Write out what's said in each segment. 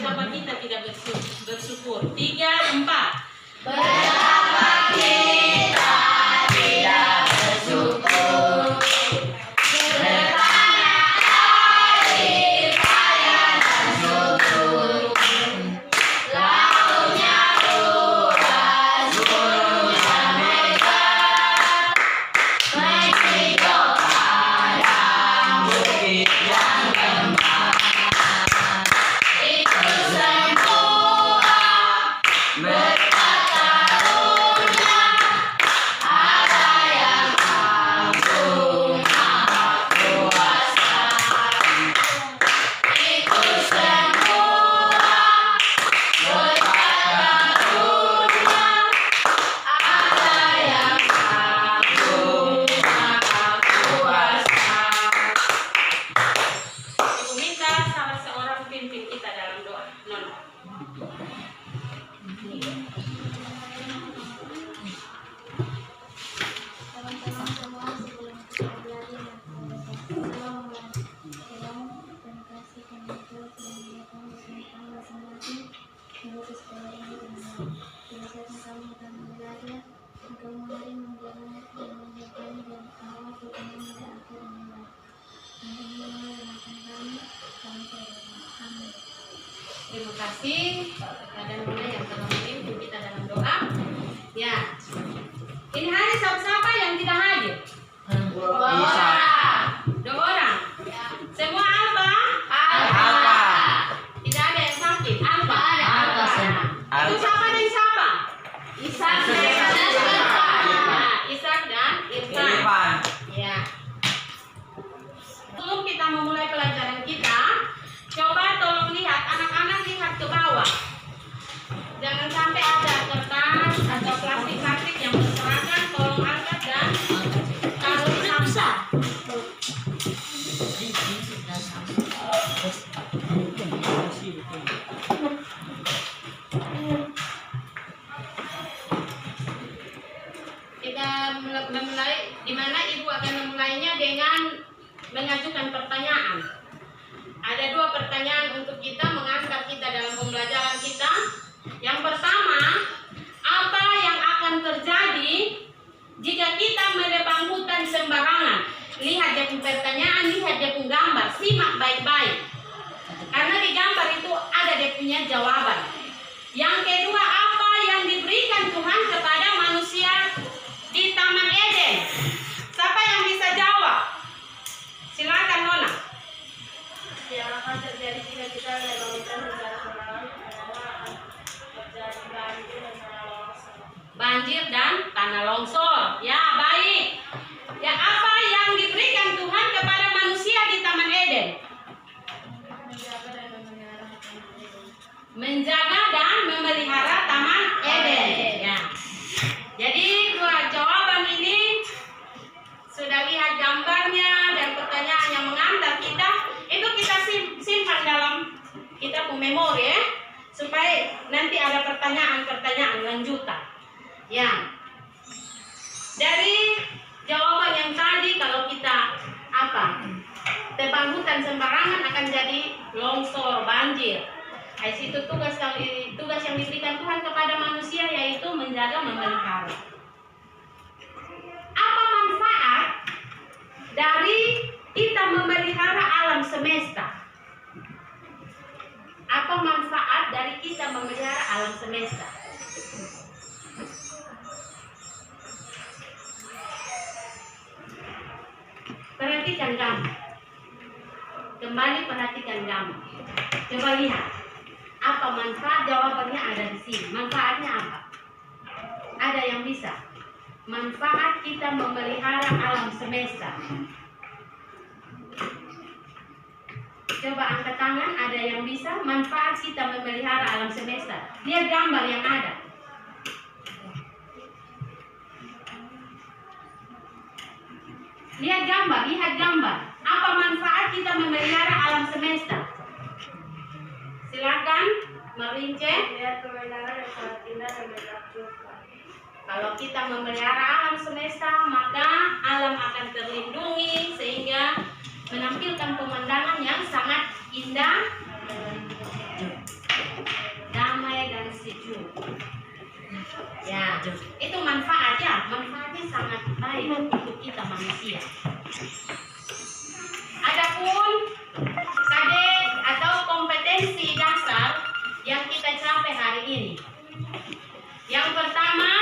betapa kita tidak bersyukur. 3, 4. Betapa kita tidak bersyukur. Bertanya air payah dan subur. Lautnya luas, gunungnya megah. Menghijau padang bukit yang lembah. Itu semua berkat karunia Allah yang agung maha kuasa. Itu semua berkat karunia Allah yang agung maha kuasa. Ibu minta salah seorang pimpin kita dalam doa. Nono. Teman-teman semua, sebelum kita belajar dan tolong dan kasih kami Tuhan sehingga kami semua sendiri menulis sekolah ini dengan biasanya kami akan belajar engkau mari menjalannya dan menjaganya dan awal pertemuan pada akhir mulai nanti mulai dengan kami amin. Terima kasih kepada Nona yang telah memimpin kita dalam doa. Ya. Ini hari siapa yang tidak hadir? Bisa. 2 orang. Semua apa? Alfa. Tidak ada yang sakit. Apa? Alfa. Itu siapa dan siapa? Ishak dan Nah, Ishak dan Irfan. Irfan. Ya. Sebelum kita memulai pelajaran kita, coba tolong lihat anak-anak lihat ke bawah. Jangan sampai ada kertas atau plastik-plastik yang berserakan, tolong angkat dan taruh sampah. Kita memulai, di mana ibu akan memulainya dengan mengajukan pertanyaan. Ada 2 pertanyaan untuk kita mengantar kita dalam pembelajaran kita. Yang pertama, apa yang akan terjadi jika kita menebang hutan sembarangan? Lihat dia punya pertanyaan, lihat dia punya gambar, simak baik-baik. Karena di gambar itu ada dia punya jawaban. Yang kedua, apa yang diberikan Tuhan kepada manusia di Taman Eden? Siapa yang bisa jawab? Silakan Nona. Yang akan terjadi jika kita menebang hutan secara sembarangan adalah akan terjadi banjir dan tanah longsor. Ya, baik. Ya, apa yang diberikan Tuhan kepada manusia di Taman Eden? Menjaga dan memelihara Taman Eden. Ya. Jadi 2 jawaban ini sudah lihat gambarnya dan pertanyaan yang mengantar kita, itu kita simpan dalam kita punya memori ya, supaya nanti ada pertanyaan-pertanyaan lanjutan. Ya. Dari jawaban yang tadi, kalau kita tebang hutan sembarangan akan jadi longsor, banjir. Di situ tugas yang diberikan Tuhan kepada manusia yaitu menjaga, memelihara. Apa manfaat dari kita memelihara alam semesta? Apa manfaat dari kita memelihara alam semesta? Perhatikan gambar. Kembali perhatikan gambar. Coba lihat. Apa manfaat? Jawabannya ada di sini. Manfaatnya apa? Ada yang bisa? Manfaat kita memelihara alam semesta. Coba angkat tangan, ada yang bisa? Manfaat kita memelihara alam semesta. Lihat gambar yang ada. Lihat gambar. Apa manfaat kita memelihara alam semesta? Silakan merinci. Lihat kebenaran yang sangat indah dan menakjubkan. Kalau kita memelihara alam semesta, maka alam akan terlindungi sehingga menampilkan pemandangan yang sangat indah Itu manfaat ya, manfaatnya sangat baik untuk kita manusia. Adapun kadek atau kompetensi dasar yang kita capai hari ini. Yang pertama,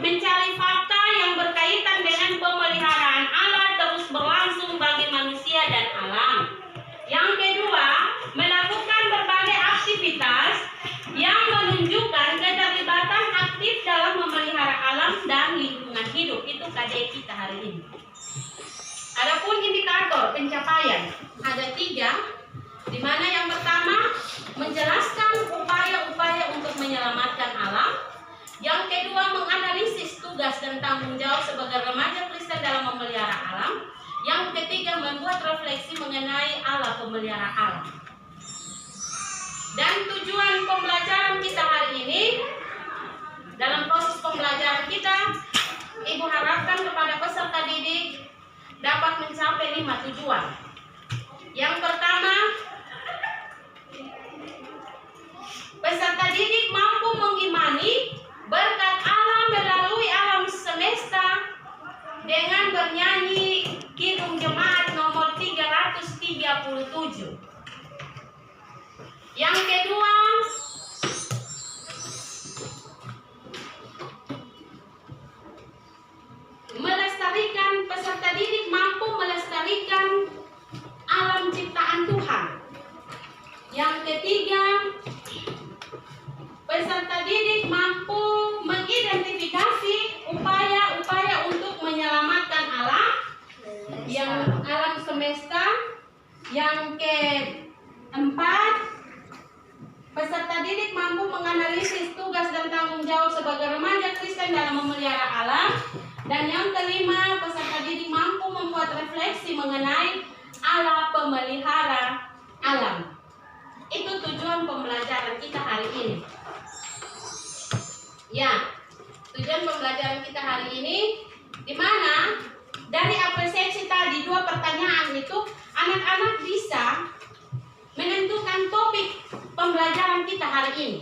mencari fakta yang berkaitan dengan pemeliharaan alam terus berlangsung bagi manusia dan alam. Yang kedua, melakukan berbagai aktivitas yang menunjukkan keterlibatan aktif dalam memelihara alam dan lingkungan hidup. Itu KDI kita hari ini. Adapun indikator pencapaian ada 3, di mana yang pertama menjelaskan upaya-upaya untuk menyelamatkan alam. Yang kedua, menganalisis tugas dan tanggung jawab sebagai remaja Kristen dalam memelihara alam. Yang ketiga, membuat refleksi mengenai Allah pemelihara alam. Dan tujuan pembelajaran kita hari ini, dalam proses pembelajaran kita, Ibu harapkan kepada peserta didik dapat mencapai 5 tujuan. Yang pertama, peserta didik mampu mengimani berkat Allah melalui alam semesta dengan bernyanyi Kidung Jemaat nomor 337. Yang kedua, peserta didik mampu melestarikan alam ciptaan Tuhan. Yang ketiga, peserta didik mampu mengidentifikasi upaya-upaya untuk menyelamatkan alam semesta. Yang keempat, peserta didik mampu menganalisis tugas dan tanggung jawab sebagai remaja Kristen dalam memelihara alam. Dan yang kelima, peserta didik mampu membuat refleksi mengenai Allah pemelihara alam. Itu tujuan pembelajaran kita hari ini. Ya, tujuan pembelajaran kita hari ini, di mana dari apresiasi tadi 2 pertanyaan itu, anak-anak bisa menentukan topik pembelajaran kita hari ini.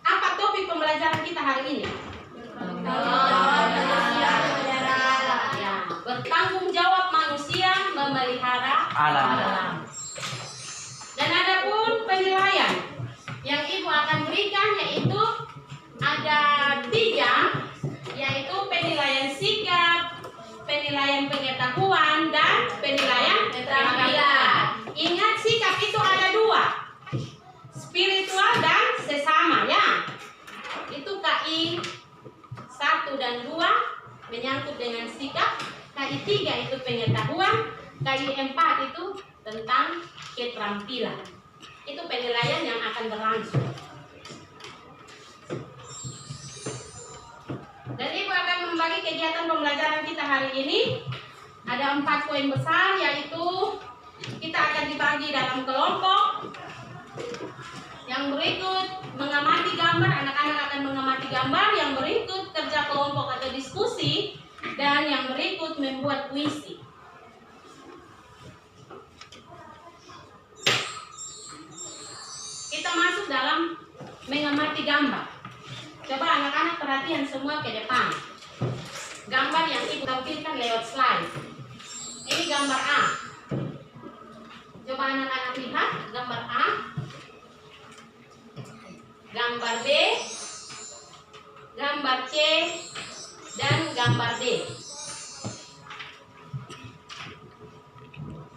Apa topik pembelajaran kita hari ini? Ya, bertanggung jawab manusia memelihara alam. Dan ada pun penilaian yang Ibu akan berikan, yaitu ada 3, yaitu penilaian sikap, penilaian pengetahuan, dan penilaian keterampilan. Ingat, sikap itu ada 2, spiritual dan sesama ya. Itu KI 1 dan 2 menyangkut dengan sikap, KI 3 itu pengetahuan, KI 4 itu tentang keterampilan. Itu penilaian yang akan berlangsung. Dan Ibu akan membagi kegiatan pembelajaran kita hari ini. Ada 4 poin besar, yaitu kita akan dibagi dalam kelompok. Yang berikut mengamati gambar, anak-anak akan mengamati gambar. Yang berikut kerja kelompok atau diskusi. Dan yang berikut membuat puisi. Kita masuk dalam mengamati gambar. Coba anak-anak perhatian semua ke depan. Gambar yang Ibu tampilkan lewat slide. Ini gambar A. Coba anak-anak lihat gambar A, gambar B, gambar C, dan gambar D.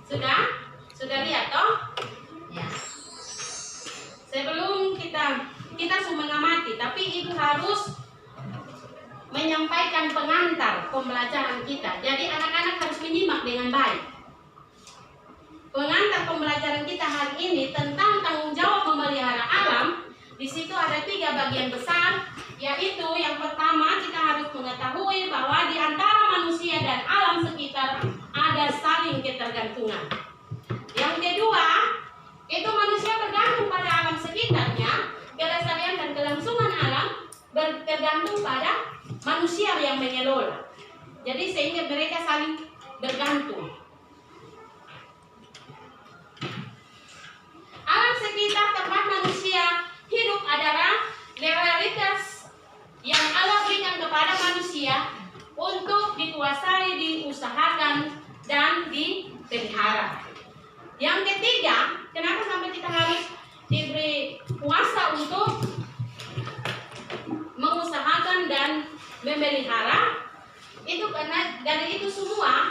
Sudah lihat toh? Ya. Sebelum kita mengamati, tapi Ibu harus menyampaikan pengantar pembelajaran kita. Jadi anak-anak harus menyimak dengan baik. Pengantar pembelajaran kita hari ini tentang tanggung jawab memelihara alam. Di situ ada 3 bagian besar, yaitu yang pertama kita harus mengetahui bahwa di antara manusia dan alam sekitar ada saling ketergantungan. Yang kedua, itu manusia bergantung pada alam sekitarnya. Kelestarian dan kelangsungan alam bergantung pada manusia yang mengelola. Jadi sehingga mereka saling bergantung. Alam sekitar tempat manusia hidup adalah realitas Yang ketiga, kenapa sampai kita harus diberi kuasa untuk mengusahakan dan memelihara? Itu karena dari itu semua,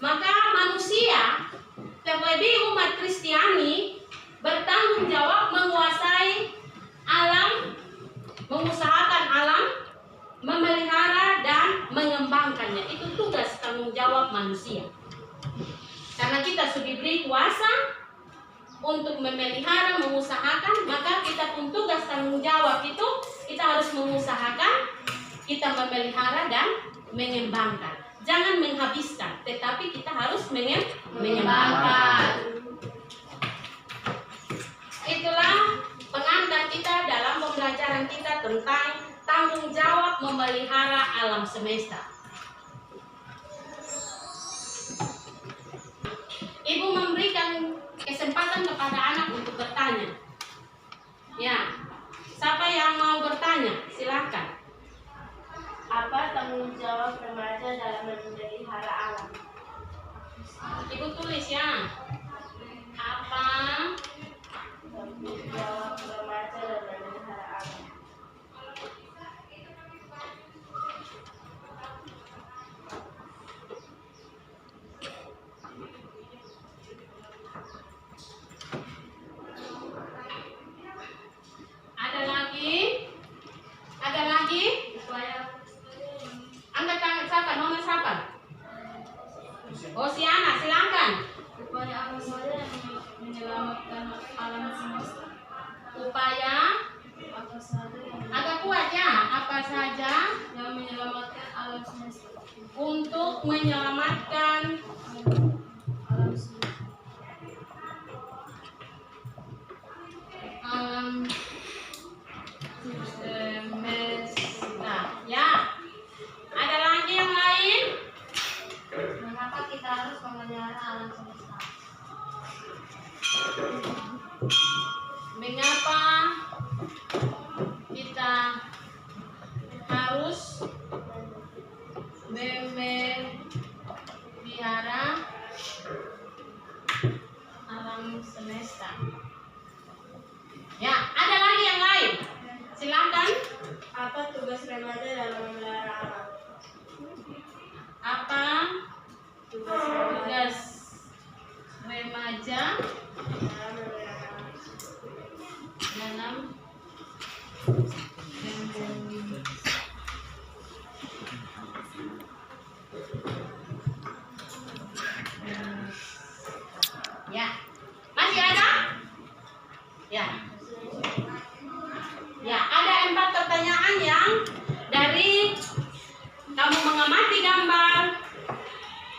maka manusia, terlebih umat Kristiani, bertanggung jawab menguasai alam, mengusahakan alam, memelihara dan mengembangkannya. Itu tugas tanggung jawab manusia. Karena kita sudah diberi kuasa untuk memelihara, mengusahakan, maka kita pun tugas tanggung jawab itu kita harus mengusahakan, kita memelihara dan mengembangkan. Jangan menghabiskan, tetapi kita harus mengembangkan. Itulah pengantar kita dalam pembelajaran kita tentang tanggung jawab memelihara alam semesta. Ibu memberikan kesempatan kepada anak untuk bertanya. Ya, siapa yang mau bertanya? Silakan. Apa tanggung jawab remaja dalam memelihara alam? Ibu tulis ya. Apa Tanggung jawab remaja dalam memelihara alam. ada lagi? Ada lagi? Angkat tangan siapa? Nomor siapa? Oh, si Ana, silakan. Upaya apa saja yang menyelamatkan alam semesta? Upaya Apa saja yang agak kuat ya. Apa saja menyelamatkan alam semesta? untuk menyelamatkan Alam semesta. alam semesta. Ya. Ada lagi yang lain? Mengapa kita harus memelihara alam semesta? Mengapa kita harus memelihara alam semesta? Ya, ada lagi yang lain? Silakan. Apa tugas remaja dalam memelihara alam? Apa Tugas remaja tugas remaja dalam memelihara alam. dalam ya, masih ada? Ya. Ya, ada 4 pertanyaan yang dari kamu mengamati gambar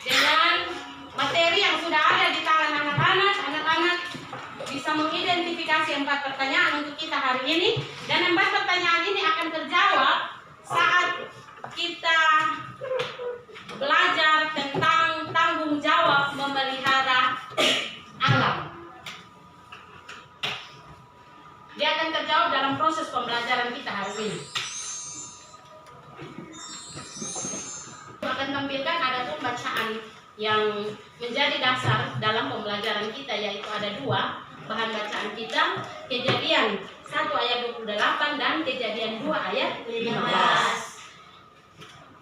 dengan materi yang sudah ada di tangan anak-anak bisa mengidentifikasi 4 pertanyaan untuk kita hari ini, dan 4 pertanyaan ini akan terjawab saat kita belajar tentang tanggung jawab memelihara alam. Dia akan terjawab dalam proses pembelajaran kita hari ini. Akan tampilkan ada pun bacaan yang menjadi dasar dalam pembelajaran kita, yaitu ada 2 bahan bacaan kita, Kejadian 1 ayat 28 dan Kejadian 2 ayat 15.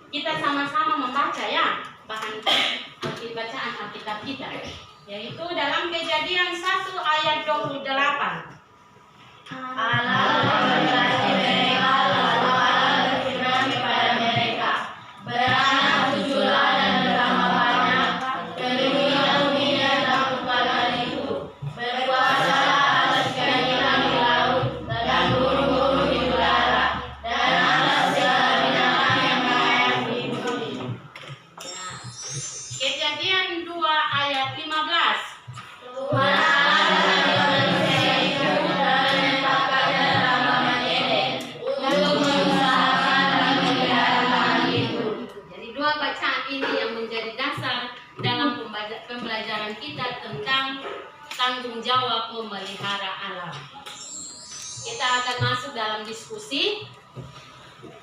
Kita sama-sama membaca ya bahan bacaan Alkitab kita, yaitu dalam Kejadian 1 ayat 28. Allah memberkati mereka, lalu Allah berfirman kepada mereka, beranak cuculah dan bertambah banyak, penuhilah bumi dan taklukkanlah itu, berkuasalah atas ikan di laut dan burung-burung di udara, dan atas segala binatang yang berayap di bumi. Kejadian 2 ayat 15. Tuhan Allah manusia itu dan menempatkannya dalam taman Eden untuk mengusahakan dan memelihara taman itu. Jadi 2 bacaan ini yang menjadi dasar dalam pembelajaran kita tentang tanggung jawab memelihara alam. Kita akan masuk dalam diskusi,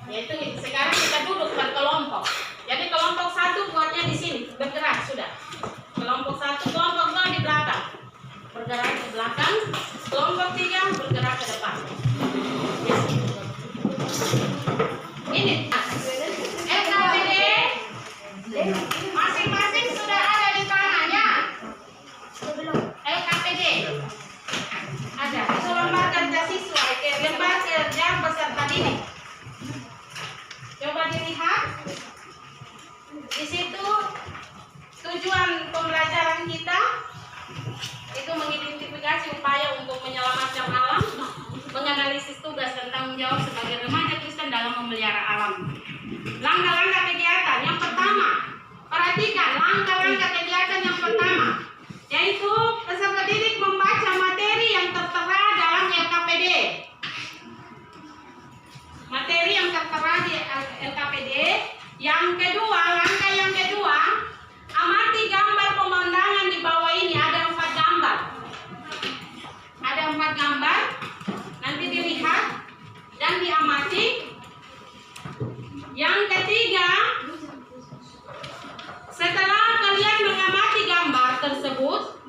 yaitu sekarang kita duduk berkelompok. Jadi kelompok 1 buatnya di sini, bergerak sudah. Kelompok 1, kelompok 2 di belakang. belakang, kelompok 3 bergerak ke depan. Ini LKPD masing-masing sudah ada di tangannya. LKPD ada itu lembar kerja siswa, lembar kerja peserta didik. Coba dilihat di situ tujuan pembelajaran kita itu mengidentifikasi upaya untuk menyelamatkan alam, menganalisis tugas dan tanggung jawab sebagai remaja Kristen dalam memelihara alam. Langkah-langkah kegiatan yang pertama, perhatikan langkah-langkah kegiatan yang pertama, yaitu peserta didik membaca materi yang tertera dalam LKPD. Materi yang tertera di LKPD. Yang kedua, langkah yang kedua, amati gambar pemandangan di bawah ini. Ada 4 gambar. Ada 4 gambar. Nanti dilihat dan diamati. Yang ketiga, setelah kalian mengamati gambar tersebut,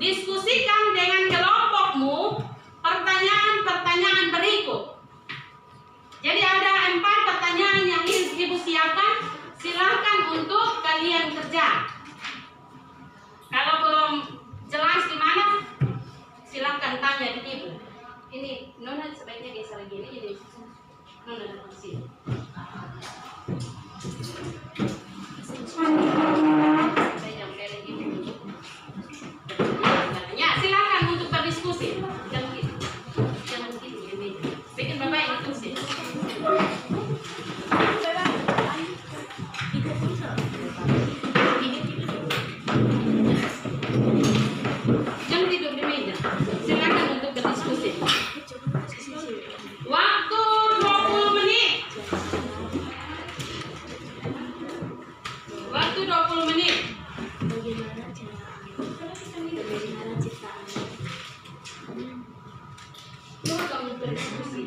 diskusikan dengan kelompokmu pertanyaan-pertanyaan berikut. Jadi ada 4 pertanyaan yang Ibu siapkan, silakan untuk kalian kerja. Kalau belum jelas di mana, silakan tanya di Ibu. Ini Nona sebaiknya geser gini, jadi Nona datang sini. Ya, silakan untuk berdiskusi. Jangan gitu. Jangan gitu ini. Bikin Bapak yang diskusi. Jangan tidur di meja. Silakan untuk berdiskusi. Waktu 20 menit. Waktu 20 menit. Coba kamu berdiskusi.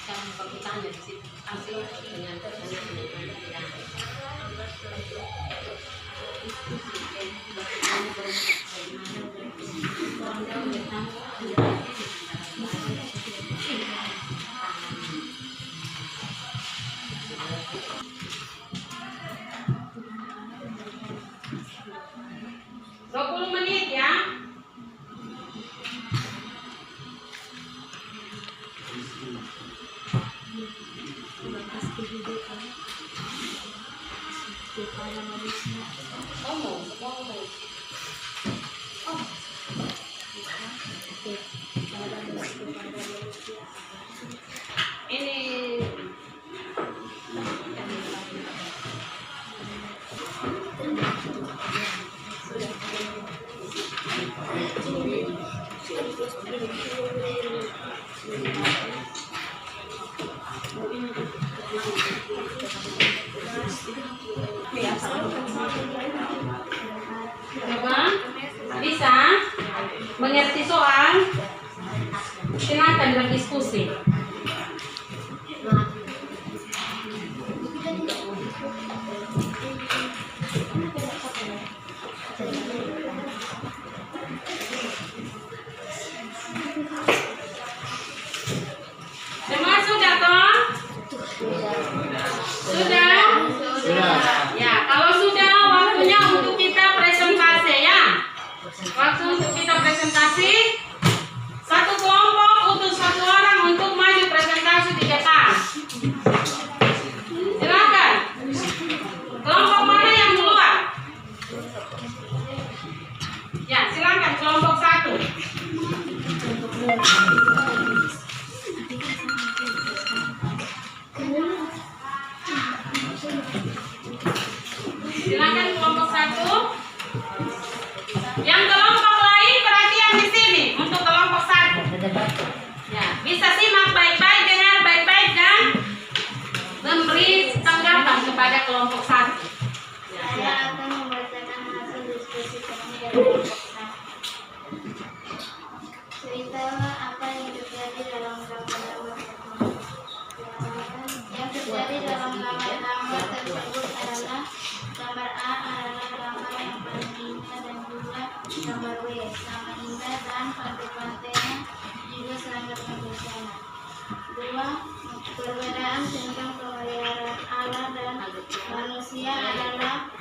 Kamu pakai tanya di situ. Hasil dengan menit ya. Coba bisa mengerti soal, silakan berdiskusi. Semua sudah toh? Sudah? Ya, kalau sudah waktunya untuk kita presentasi ya. Waktu untuk kita presentasi, satu kelompok utus 1 orang untuk maju presentasi di depan. Silakan. Kelompok mana yang duluan? Ya, silakan kelompok 1. Silakan kelompok 1. Yang kelompok lain perhatian di sini. Perbedaan tentang pemeliharaan Allah dan manusia adalah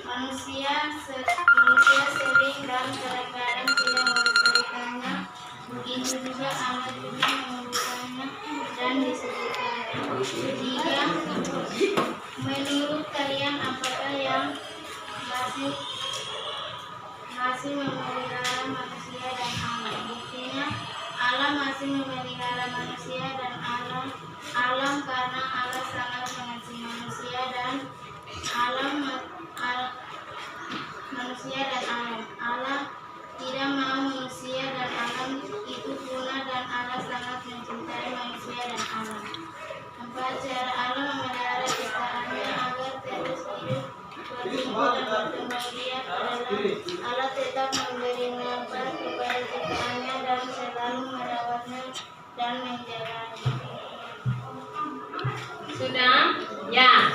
manusia sering dan kadang-kadang tidak melestarikannya. Begitu juga Allah juga membukanya dan disebutkan. 3. Menurut kalian apakah yang masih memelihara manusia dan alam? Buktinya Allah masih memelihara manusia dan alam karena Allah sangat mengasihi manusia dan alam. Allah tidak mau manusia dan alam itu punah dan Allah sangat mencintai manusia dan alam. 4. Cara Allah memelihara ciptaannya agar terus hidup, bertumbuh dan berkembang biak adalah Allah tetap memberi nafas kepada ciptaannya dan selalu merawatnya dan menjaganya. Sudah? Ya.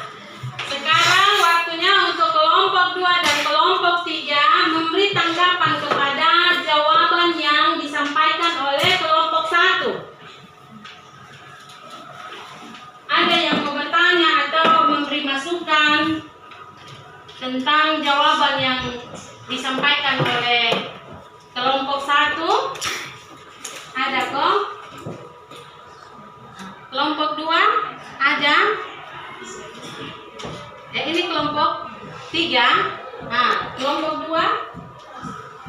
Sekarang waktunya untuk kelompok 2 dan kelompok 3 memberi tanggapan kepada jawaban yang disampaikan oleh kelompok 1. Ada yang mau bertanya atau memberi masukan tentang jawaban yang disampaikan oleh kelompok 1? Ada kok? Kelompok 2? Ada? Ini kelompok 3. Nah, kelompok 2?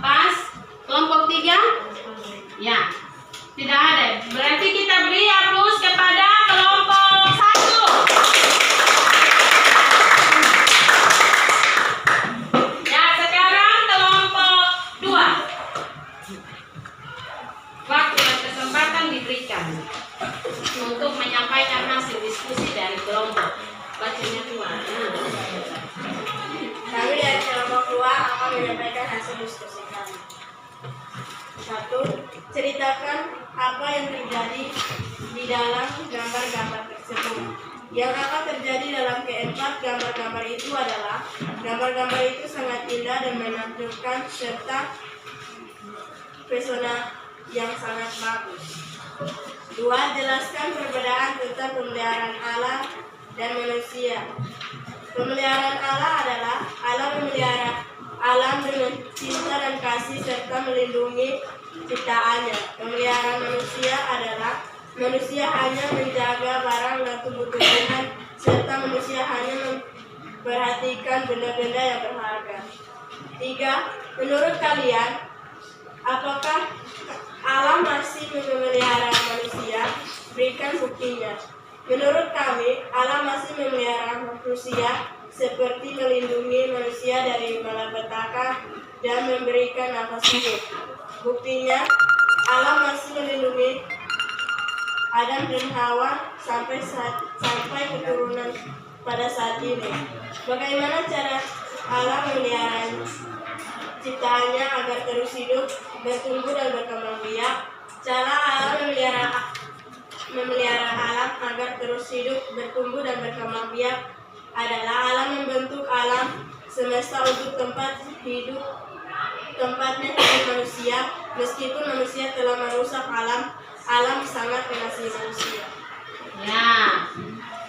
Pas? Kelompok 3? Ya. Tidak ada. Berarti kita beri aplaus kepada kelompok 1. Ya, sekarang kelompok 2. Waktu dan kesempatan diberikan untuk menyampaikan hasil diskusi dari kelompok. Bacanya Tuhan. Kami dari kelompok 2 akan menyampaikan hasil diskusi kami. 1. Ceritakan apa yang terjadi di dalam gambar-gambar tersebut. Yang akan terjadi dalam keempat gambar-gambar itu adalah gambar-gambar itu sangat indah dan menakjubkan serta pesona yang sangat bagus. 2. Jelaskan perbedaan tentang pemeliharaan Allah dan manusia. Pemeliharaan Allah adalah Allah memelihara alam dengan cinta dan kasih serta melindungi ciptaannya. Pemeliharaan manusia adalah manusia hanya menjaga barang dan tumbuh-tumbuhan serta manusia hanya memperhatikan benda-benda yang berharga. 3. Menurut kalian, apakah Allah masih memelihara manusia? Berikan buktinya. Menurut kami, Allah masih memelihara manusia seperti melindungi manusia dari malapetaka dan memberikan nafas hidup. Buktinya, Allah masih melindungi Adam dan Hawa sampai keturunan pada saat ini. Bagaimana cara Allah memelihara ciptaannya agar terus hidup, bertumbuh dan berkembang biak? Cara Allah memelihara alam agar terus hidup, bertumbuh dan berkembang biak adalah Allah membentuk alam semesta untuk tempatnya hidup manusia. Meskipun manusia telah merusak alam sangat mengasihi manusia. Ya.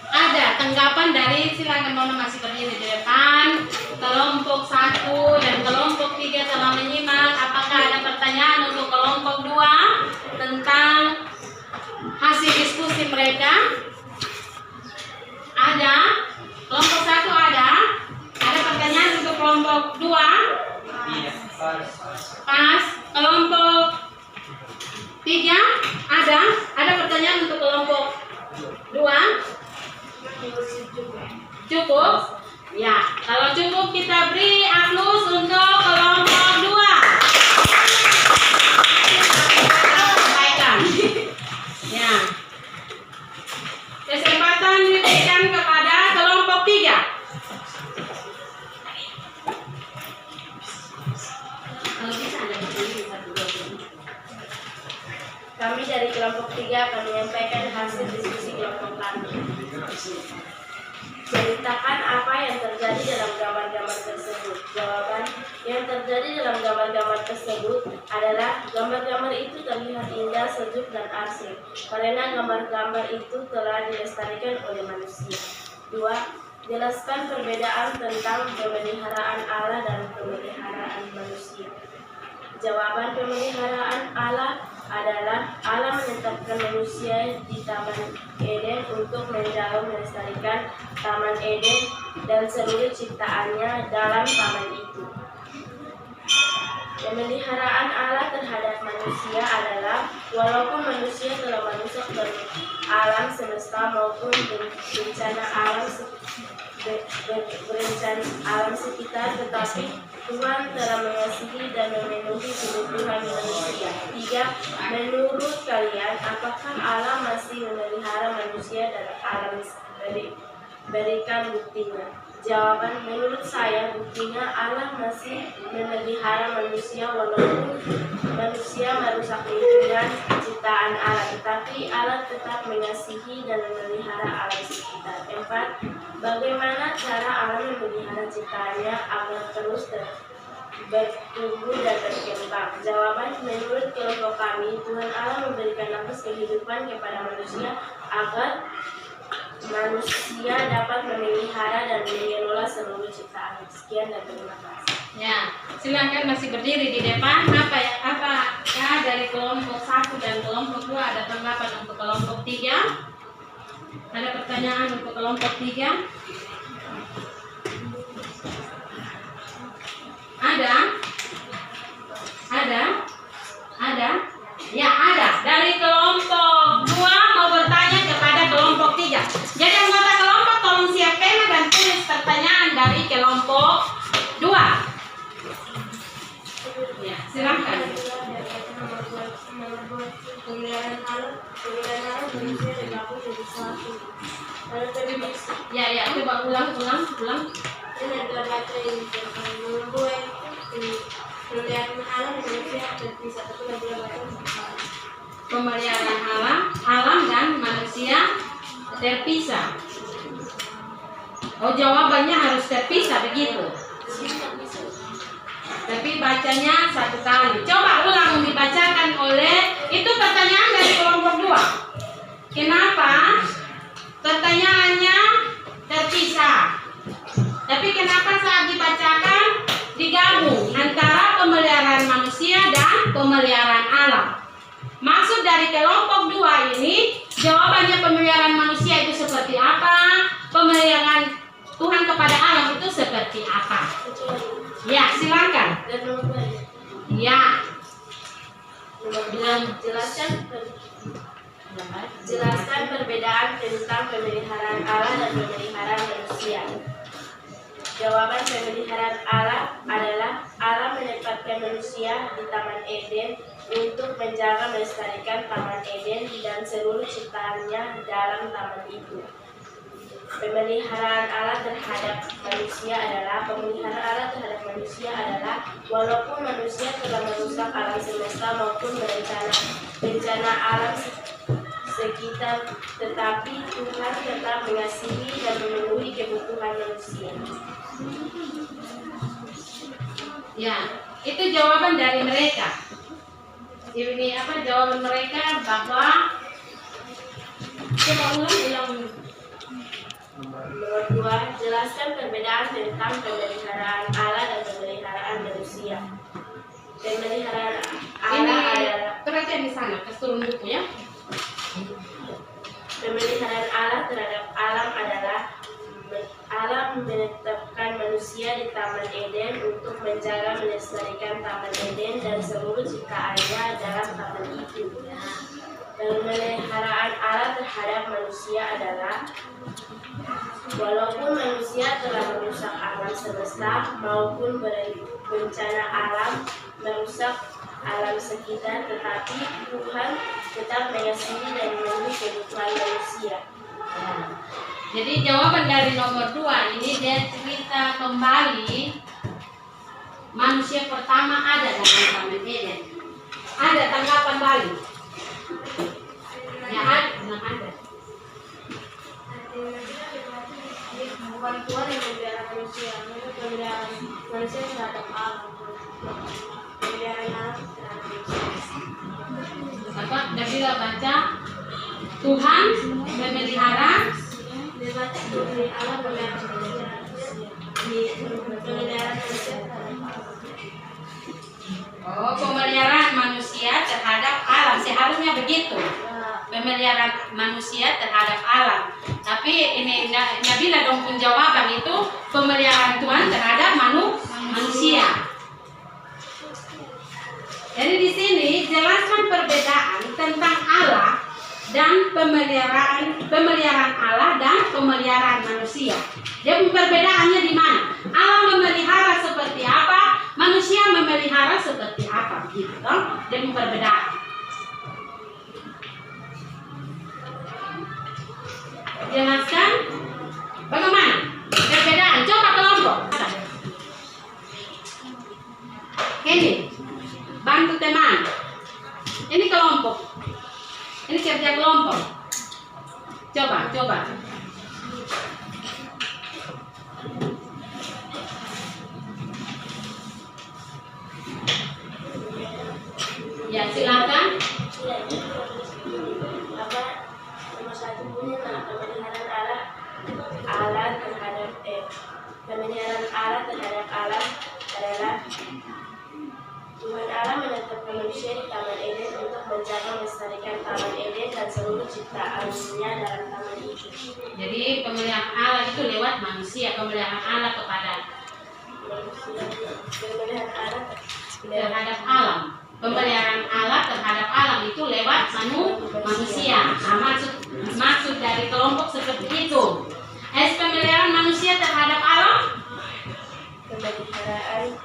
Ada tanggapan dari, silakan Mona masih berdiri di depan. Kelompok 1 dan kelompok 3 telah menyimak. Apakah ada pertanyaan untuk kelompok 2 tentang hasil diskusi mereka? Ada? Kelompok 1 ada? Ada pertanyaan untuk kelompok 2? Pas. Kelompok 3 ada? Ada pertanyaan untuk kelompok 2? Cukup? Ya, kalau cukup kita beri aplaus untuk kelompok 2. Sampaikan. Ya. Kesempatan diberikan kepada kelompok 3. Kalau bisa ada pertanyaan 1, 2, 3. Kami dari kelompok 3 akan menyampaikan hasil diskusi kelompok kami. Ceritakan apa yang terjadi dalam gambar-gambar tersebut. Jawaban Yang terjadi dalam gambar-gambar tersebut adalah gambar-gambar itu terlihat indah, sejuk, dan asri karena gambar-gambar itu telah dilestarikan oleh manusia. 2. Jelaskan perbedaan tentang pemeliharaan Allah dan pemeliharaan manusia. Jawaban pemeliharaan Allah adalah Allah menetapkan manusia di Taman Eden untuk menjaga melestarikan Taman Eden dan seluruh ciptaannya dalam taman itu. Pemeliharaan Allah terhadap manusia adalah walaupun manusia telah masuk ke alam semesta maupun bencana alam sekitar, tetapi Tuhan telah mengasihi dan memenuhi kebutuhan manusia. 3. Menurut kalian, apakah Allah masih memelihara manusia dan alam? Berikan buktinya. Jawaban, menurut saya buktinya Allah masih memelihara manusia walaupun manusia merusak lingkungan ciptaan Allah, tetapi Allah tetap mengasihi dan memelihara alam sekitar. 4. Bagaimana cara Allah memelihara ciptaannya agar terus bertumbuh dan berkembang? Jawaban, menurut kelompok kami, Tuhan Allah memberikan nafas kehidupan kepada manusia agar manusia dapat memelihara dan mengelola seluruh ciptaan. Sekian dan terima kasih. Ya, silakan masih berdiri di depan. Apa ya dari kelompok 1 dan kelompok 2 ada tanggapan untuk kelompok 3? Ada pertanyaan untuk kelompok 3? Ada? Ya, ada. Dari kelompok 2 mau bertanya kepada kelompok 3. Jadi anggota kelompok tolong siap pena dan tulis pertanyaan dari kelompok 2. Ya, silakan. Pemeliharaan Allah manusia digabung jadi satu. Lalu tadi Ya, coba ulang. ini adalah baca ini nomor 2 itu pemeliharaan Allah manusia terpisah, tapi nggak boleh baca. Pemeliharaan alam dan manusia terpisah. Oh, jawabannya harus terpisah begitu. Tapi bacanya 1 kali. Coba ulang dibacakan oleh itu pertanyaan dari kelompok 2. Kenapa pertanyaannya terpisah? Tapi kenapa saat dibacakan digabung antara pemeliharaan manusia dan pemeliharaan alam? Maksud dari kelompok 2 ini, jawabannya pemeliharaan manusia itu seperti apa? Pemeliharaan Tuhan kepada alam itu seperti apa? Ya, silakan. Dan nomor 2. Ya. Jelaskan perbedaan tentang pemeliharaan Allah dan pemeliharaan manusia. Jawaban pemeliharaan Allah adalah Allah menempatkan manusia di Taman Eden untuk menjaga melestarikan Taman Eden dan seluruh ciptaannya dalam taman itu. Pemeliharaan Allah terhadap manusia adalah walaupun manusia telah merusak alam semesta maupun bencana alam sekitar, tetapi Tuhan tetap mengasihi dan memenuhi kebutuhan manusia. Ya, itu jawaban dari mereka. Ini jawaban mereka bahwa coba ulang. Nomor 2, jelaskan perbedaan tentang pemeliharaan Allah dan pemeliharaan manusia. Pemeliharaan Allah adalah perhatian di sana, turun buku ya. Pemeliharaan Allah terhadap alam adalah Allah menetapkan manusia di Taman Eden untuk menjaga melestarikan Taman Eden dan seluruh ciptaannya dalam taman itu. Pemeliharaan Allah terhadap manusia adalah walaupun manusia telah merusak alam semesta maupun bencana alam merusak alam sekitar, tetapi Tuhan tetap mengasihi dan memenuhi kebutuhan manusia. Jadi jawaban dari nomor 2 ini dia cerita kembali manusia pertama ada dalam Taman Eden. Ada tanggapan balik? Ya, ada. kemampuan Tuhan yang memelihara manusia, yaitu pemeliharaan manusia terhadap alam, pemeliharaan alam terhadap manusia. Apa? Nabila baca Tuhan memelihara. Dibaca Tuhan Allah memelihara manusia, pemeliharaan manusia terhadap alam. Oh, pemeliharaan manusia terhadap alam, seharusnya begitu. Pemeliharaan manusia terhadap alam. Tapi ini Nabila dong pun jawaban itu pemeliharaan Tuhan terhadap manusia. Jadi di sini jelaskan perbedaan tentang Allah dan pemeliharaan Allah dan pemeliharaan manusia. Jadi perbedaannya di mana? Allah memelihara seperti apa, manusia memelihara seperti apa, gitu kan? Jadi perbedaan. Jelaskan bagaimana perbedaan. Coba kelompok. Ini bantu teman. Ini kelompok. Ini kerja kelompok. Coba. Ya, silakan. Nomor satu punya pemeliharaan Allah terhadap pemeliharaan Allah terhadap alam adalah Tuhan Allah menetapkan manusia di Taman Eden untuk menjaga melestarikan Taman Eden dan seluruh ciptaannya dalam taman itu. Jadi pemeliharaan Allah itu lewat manusia, pemeliharaan Allah kepada Pemeliharaan Allah terhadap alam. Pemeliharaan Allah terhadap alam itu lewat manusia. Nah, maksud dari kelompok seperti itu. Pemeliharaan manusia terhadap alam, pemeliharaan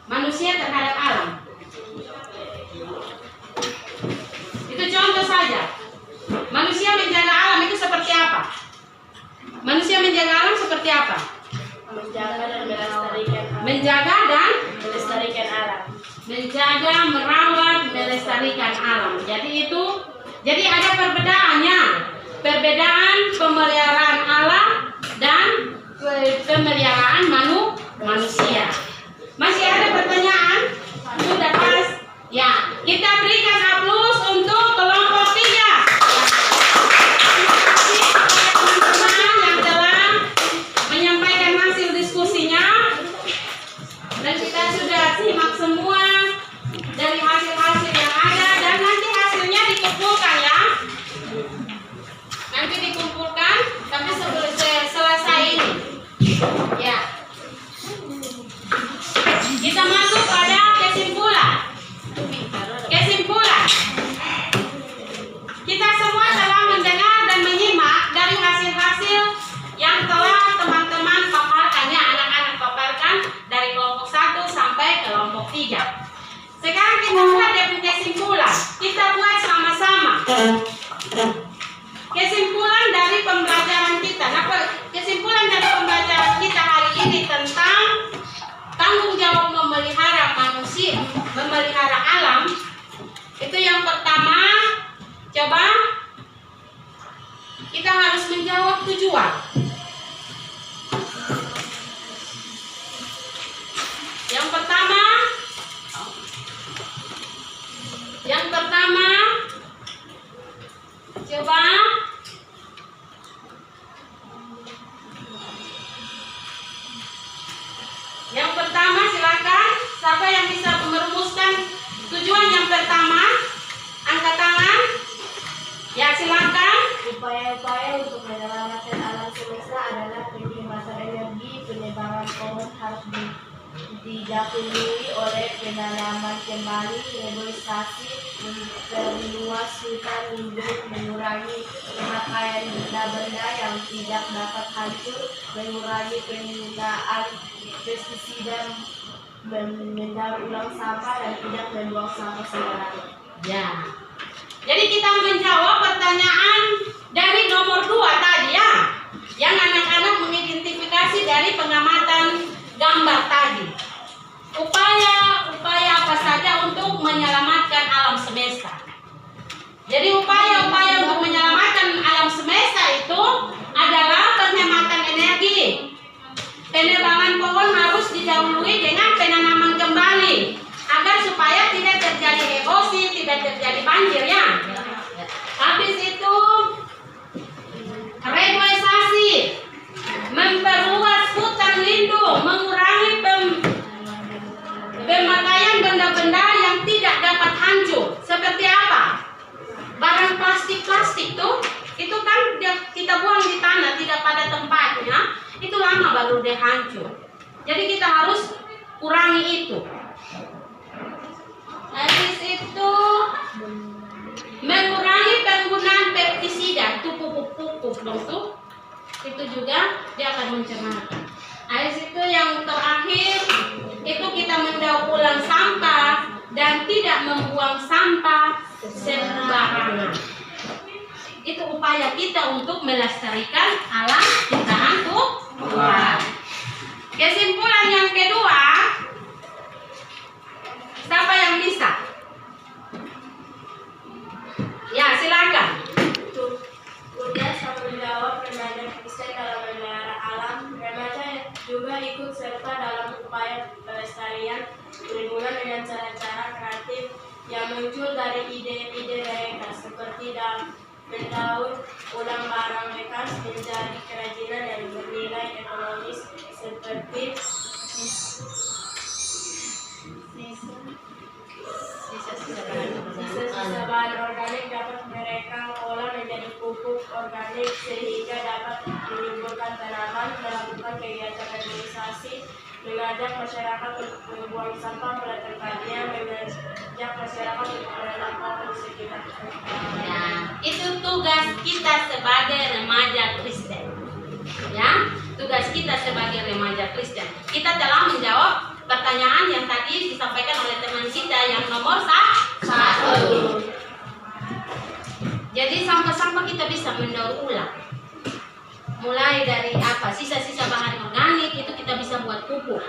manusia terhadap alam. Itu contoh saja. Manusia menjaga alam itu seperti apa? Manusia menjaga alam seperti apa? menjaga dan melestarikan alam. Menjaga dan Melestarikan alam. menjaga, merawat, melestarikan alam. Jadi ada perbedaannya. Perbedaan pemeliharaan alam dan pemeliharaan manusia. Masih ada pertanyaan? Sudah pas? Ya, kita berikan aplaus untuk kelompok 3. Terima kasih kepada teman-teman yang telah menyampaikan hasil diskusinya. Dan kita sudah simak semua dari hasil-hasil yang ada, dan nanti hasilnya dikumpulkan ya. Nanti dikumpulkan tapi sebelum selesai ini. Ya. Kita masuk pada kesimpulan. Kita semua telah mendengar dan menyimak dari hasil-hasil yang telah teman-teman paparkan, ya, anak-anak paparkan dari kelompok 1 sampai kelompok 3. Sekarang kita buat kesimpulan. Kita buat sama-sama. Kesimpulan dari pembelajaran kita. Nah, kesimpulan dari pembelajaran kita hari ini tentang tanggung jawab memelihara manusia, memelihara alam. Itu yang pertama, coba kita harus menjawab tujuan. Yang pertama, coba yang pertama silakan. Siapa yang bisa merumuskan tujuan yang pertama? Angkat tangan. Ya, silakan. Upaya-upaya untuk menyelamatkan alam semesta adalah penghematan energi, penebangan pohon harus didahului oleh penanaman kembali, reboisasi, memperluas hutan lindung, mengurangi pemakaian benda-benda yang tidak dapat hancur, mengurangi penggunaan pestisida, mendaur ulang sampah dan tidak membuang sampah sembarangan. Ya. Jadi kita menjawab pertanyaan dari nomor 2 tadi ya. Yang anak-anak mengidentifikasi dari pengamatan gambar tadi. Upaya apa saja untuk menyelamatkan alam semesta. Jadi upaya-upaya untuk menyelamatkan alam semesta itu adalah banjir ya. Habis itu reboisasi, memperluas hutan lindung, mengurangi pemakaian benda-benda yang tidak dapat hancur. Seperti apa? Barang plastik tuh, itu kan kita buang di tanah tidak pada tempatnya, itu lama baru dia hancur. Jadi kita harus kurangi itu. Habis itu mengurangi penggunaan pestisida, itu pupuk-pupuk dong tuh. Itu juga dia akan mencernakan. Habis itu yang terakhir itu kita mendaur ulang sampah dan tidak membuang sampah sembarangan. Itu upaya kita untuk melestarikan alam ciptaan Tuhan. Kesimpulan yang kedua, siapa yang bisa? Ya, silakan. Tugas tanggung jawab remaja Kristen dalam memelihara alam. Remaja juga ikut serta dalam upaya pelestarian lingkungan dengan cara-cara kreatif yang muncul dari ide-ide mereka, seperti mendaur ulang barang bekas menjadi kerajinan yang bernilai ekonomis, seperti sisa-sisa bahan organik dapat mereka olah menjadi pupuk organik sehingga dapat menyuburkan tanaman, melakukan kegiatan reboisasi, mengajak masyarakat untuk membuang sampah pada tempatnya, mengajak masyarakat untuk menanam pohon di sekitar. Ya, itu tugas kita sebagai remaja Kristen. Ya, tugas kita sebagai remaja Kristen. Kita telah menjawab pertanyaan yang tadi disampaikan oleh teman kita yang nomor 1. Jadi sampah-sampah kita bisa mendaur ulang. Mulai dari apa? Sisa-sisa bahan organik itu kita bisa buat pupuk.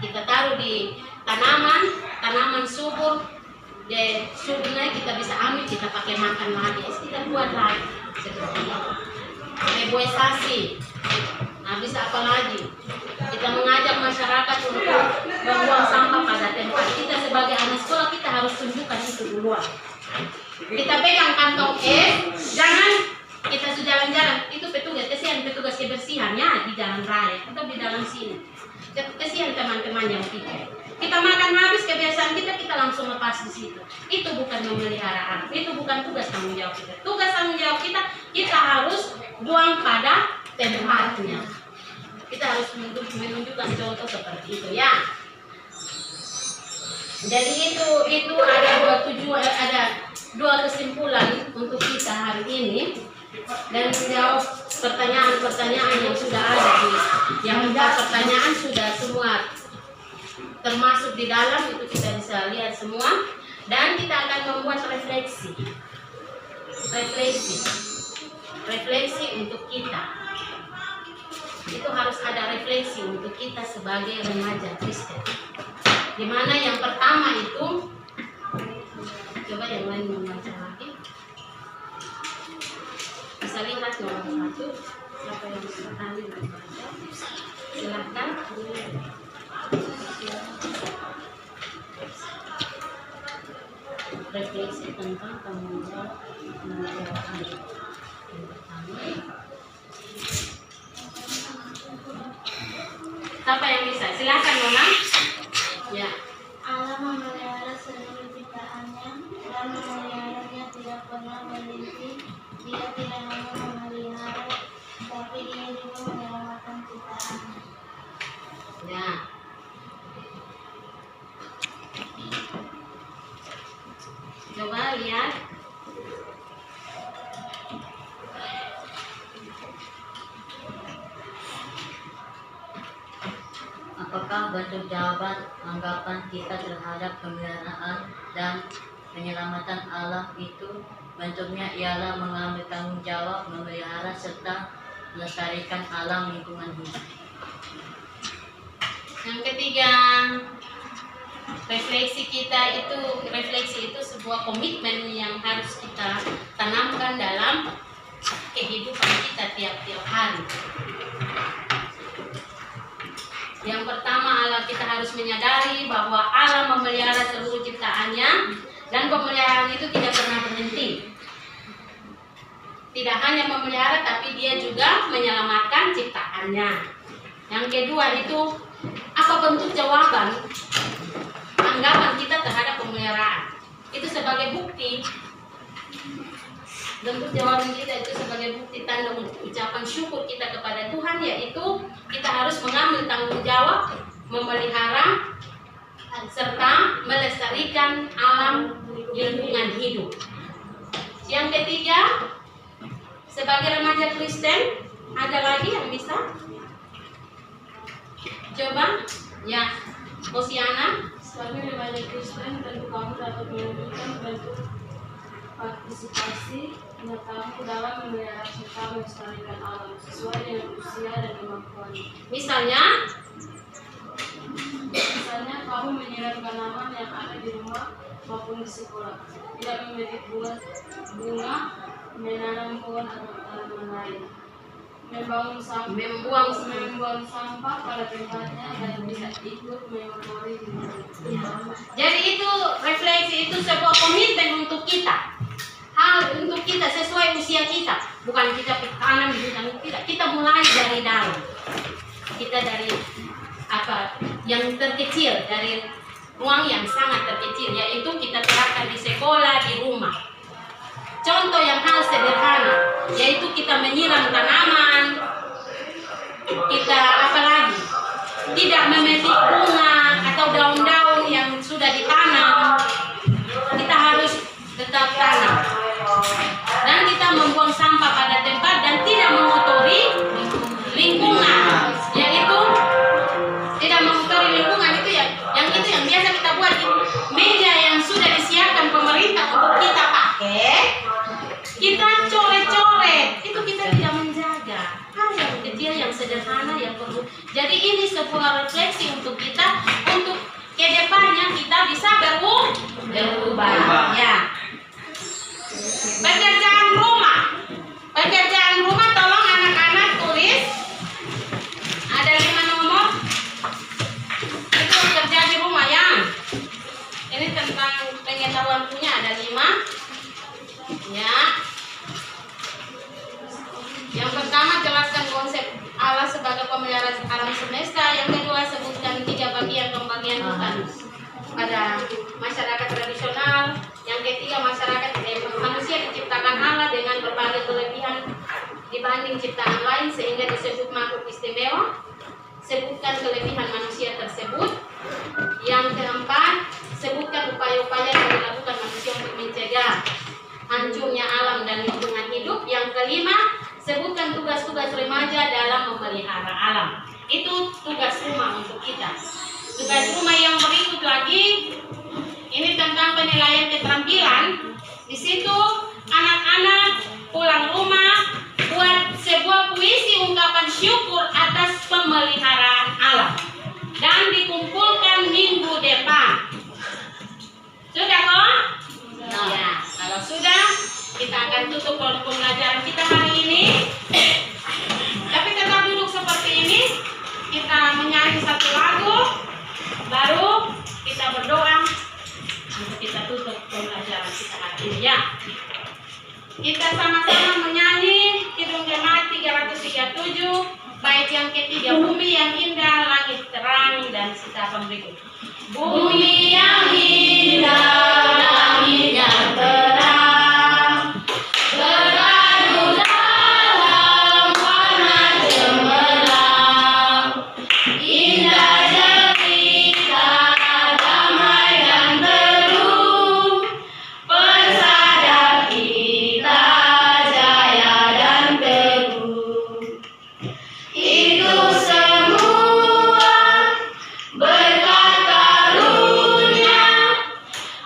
Kita taruh di tanaman subur. Suburnya kita bisa ambil, kita pakai makan lagi. Kita buat lagi. Seperti itu. Reboisasi. Nah, bisa apa lagi? Kita mengajak masyarakat untuk membuang sampah pada tempat. Kita sebagai anak sekolah kita harus tunjukkan itu duluan. Kita pegang kantong jangan kita sudah jalan-jalan itu petugas kebersihan ya di jalan raya atau di dalam sini. Kesian teman-teman yang kita makan habis kebiasaan kita langsung lepas di situ. Itu bukan memelihara anak, itu bukan tugas tanggung jawab kita. Tugas tanggung jawab kita harus buang pada tempatnya. Kita harus menunjukkan contoh seperti itu ya. Jadi itu ada dua kesimpulan untuk kita hari ini dan menjawab pertanyaan-pertanyaan yang sudah ada yang pertanyaan sudah semua termasuk di dalam itu kita bisa lihat semua dan kita akan membuat refleksi untuk kita. Itu harus ada refleksi untuk kita sebagai remaja Kristen. Dimana yang pertama itu, coba yang lain membaca lagi. Bisa lihat nomor 1. Siapa yang bisa tadi membaca? Silahkan. Refleksi tentang tanggung jawab yang pertama. Siapa yang bisa? Silakan Nona. Ya. Allah memelihara seluruh ciptaannya dan memeliharanya tidak pernah berhenti. Dia tidak hanya memelihara, tapi dia juga menyelamatkan ciptaannya. Ya. Coba lihat. Apakah bentuk jawaban anggapan kita terhadap pemeliharaan dan penyelamatan alam itu? Bentuknya ialah mengambil tanggung jawab memelihara serta melestarikan alam lingkungan hidup. Yang ketiga, refleksi itu sebuah komitmen yang harus kita tanamkan dalam kehidupan kita tiap-tiap hari. Yang pertama, kita harus menyadari bahwa Allah memelihara seluruh ciptaannya Dan pemeliharaan itu tidak pernah berhenti. Tidak hanya memelihara, tapi dia juga menyelamatkan ciptaannya. Yang kedua itu, apa bentuk jawaban anggapan kita terhadap pemeliharaan? Itu sebagai bukti. Bentuk jawaban kita itu sebagai bukti tanda ucapan syukur kita kepada Tuhan, yaitu kita harus mengambil tanggung jawab memelihara serta melestarikan alam lingkungan hidup. Yang ketiga, sebagai remaja Kristen, ada lagi yang bisa? Coba, ya, Osiana. Sebagai remaja Kristen, tentu kamu dapat menunjukkan bentuk partisipasi kamu dalam memelihara serta melestarikan alam sesuai dengan usia dan kemampuan. Misalnya, kamu menyiram tanaman yang ada di rumah maupun di sekolah, tidak memetik bunga, menanam pohon atau tanaman lain, membuang sampah pada tempatnya dan tidak ikut mengotori lingkungan. jadi itu refleksi, itu sebuah komitmen untuk kita. Hal untuk kita sesuai usia kita, bukan kita tanam di hutan, tidak. Kita mulai dari dalam. Kita dari apa yang terkecil, dari ruang yang sangat terkecil, yaitu kita terapkan di sekolah, di rumah. Contoh yang hal sederhana, yaitu kita menyiram tanaman, kita apalagi tidak memetik bunga atau daun-daun yang sudah ditanam, kita harus tetap tanam. Dan kita membuang sampah pada tempat dan tidak mengotori lingkungan, yaitu tidak mengotori lingkungan itu ya, yang biasa kita buat di meja yang sudah disiapkan pemerintah untuk kita pakai, kita coret-coret, itu kita tidak menjaga. Hal yang kecil, yang sederhana, yang perlu. Jadi ini sebuah refleksi untuk kita, untuk kedepannya kita bisa berubah. Ya. Pekerjaan rumah, tolong anak-anak tulis. Ada 5 nomor. Itu kerja di rumah ya. Ini tentang pengetahuan punya ada 5. Ya. Yang pertama, jelaskan konsep Allah sebagai pemelihara alam semesta. Yang kedua, sebutkan 3 bagian pembagian hutan pada masyarakat tradisional. Yang ketiga, manusia diciptakan Allah dengan berbagai kelebihan dibanding ciptaan lain sehingga disebut makhluk istimewa. Sebutkan kelebihan manusia tersebut. Yang keempat, sebutkan upaya-upaya yang dilakukan manusia untuk mencegah hancurnya alam dan lingkungan hidup. Yang kelima, sebutkan tugas-tugas remaja dalam memelihara alam. Itu tugas rumah untuk kita. Tugas rumah yang berikut lagi, ini tentang penilaian keterampilan. Di situ anak-anak pulang rumah buat sebuah puisi ungkapan syukur atas pemeliharaan alam dan dikumpulkan minggu depan. Sudah kok? Ya, kalau sudah, kita akan tutup pembelajaran kita hari ini. Tapi tetap duduk seperti ini. Kita menyanyi satu lagu, baru kita berdoa untuk kita tutup pembelajaran kita hari ini ya. Kita sama-sama menyanyi Kidung Jemaat 337, bait yang ketiga, bumi yang indah, langit terang, dan sitapan berikut. Bumi yang indah, langit yang terang, beradu dalam warna cemerlang, indah cerita, damai dan teduh, persada kita jaya dan teguh. Itu semua berkat karunia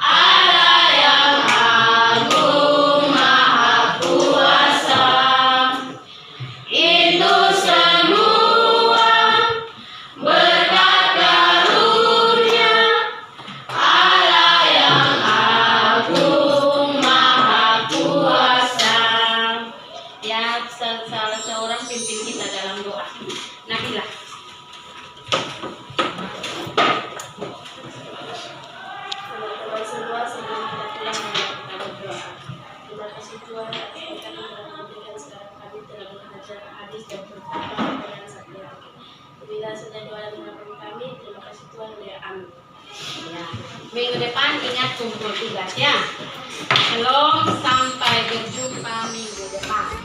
Allah yang agung maha kuasa. Itu semua berkat karunia Allah yang agung maha kuasa. Ya, salah seorang pimpin kita dalam doa. Nabilah. Teman-teman semua, sebelum kita hati setiap berkata dengan satu hati. Bila sudah doa dan harapan kami, terima kasih Tuhan ya, amin. Ya. Minggu depan ingat kumpul tugas ya. Shalom, sampai berjumpa minggu depan.